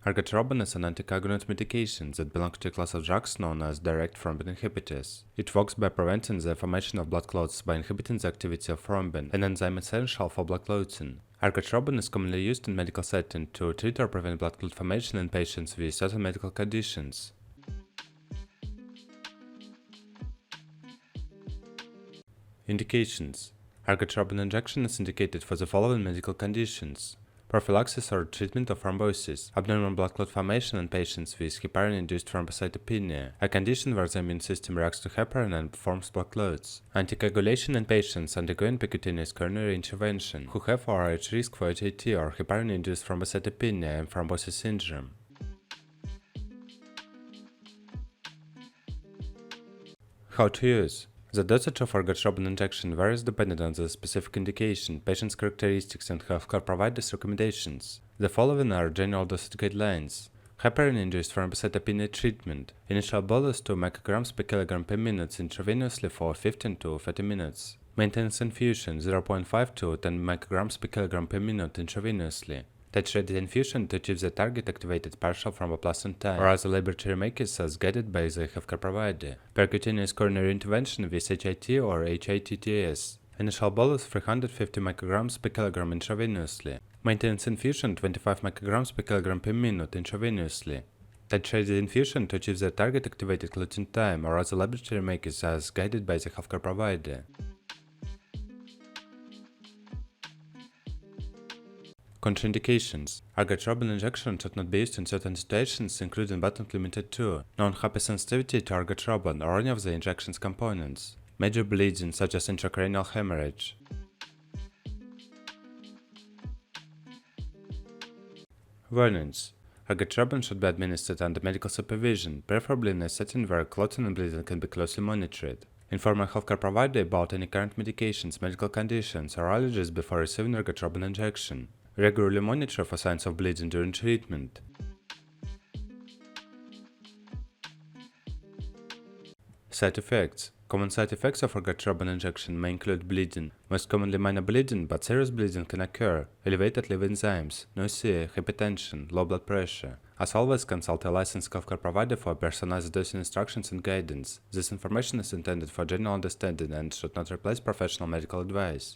Argatroban is an anticoagulant medication that belongs to a class of drugs known as direct thrombin inhibitors. It works by preventing the formation of blood clots by inhibiting the activity of thrombin, an enzyme essential for blood clotting. Argatroban is commonly used in medical setting to treat or prevent blood clot formation in patients with certain medical conditions. Indications. Argatroban injection is indicated for the following medical conditions: prophylaxis or treatment of thrombosis, abnormal blood clot formation in patients with heparin-induced thrombocytopenia, a condition where the immune system reacts to heparin and forms blood clots; anticoagulation in patients undergoing percutaneous coronary intervention who have or are at risk for HAT or heparin-induced thrombocytopenia and thrombosis syndrome. How to use. The dosage of argatroban injection varies depending on the specific indication, patient's characteristics, and healthcare providers' recommendations. The following are general dosage guidelines. Heparin-induced thrombocytopenia treatment. Initial bolus 2 micrograms per kilogram per minute intravenously for 15 to 30 minutes. Maintenance infusion 0.5 to 10 micrograms per kilogram per minute intravenously. Titrated infusion to achieve the target activated partial thromboplastin time or other laboratory markers as guided by the healthcare provider. Percutaneous coronary intervention with HIT or HITTS. Initial bolus 350 micrograms per kilogram intravenously. Maintenance infusion 25 micrograms per kilogram per minute intravenously. Titrated infusion to achieve the target activated clotting time or other laboratory markers as guided by the healthcare provider. Contraindications. Argatroban injection should not be used in certain situations, including but not limited to non-hypersensitivity to argatroban or any of the injection's components, major bleeding such as intracranial hemorrhage. Warnings. Argatroban should be administered under medical supervision, preferably in a setting where clotting and bleeding can be closely monitored. Inform a healthcare provider about any current medications, medical conditions, or allergies before receiving argatroban injection. Regularly monitor for signs of bleeding during treatment. Side effects. Common side effects of argatroban injection may include bleeding, most commonly minor bleeding, but serious bleeding can occur, elevated liver enzymes, nausea, hypertension, low blood pressure. As always, consult a licensed healthcare provider for personalized dosing instructions and guidance. This information is intended for general understanding and should not replace professional medical advice.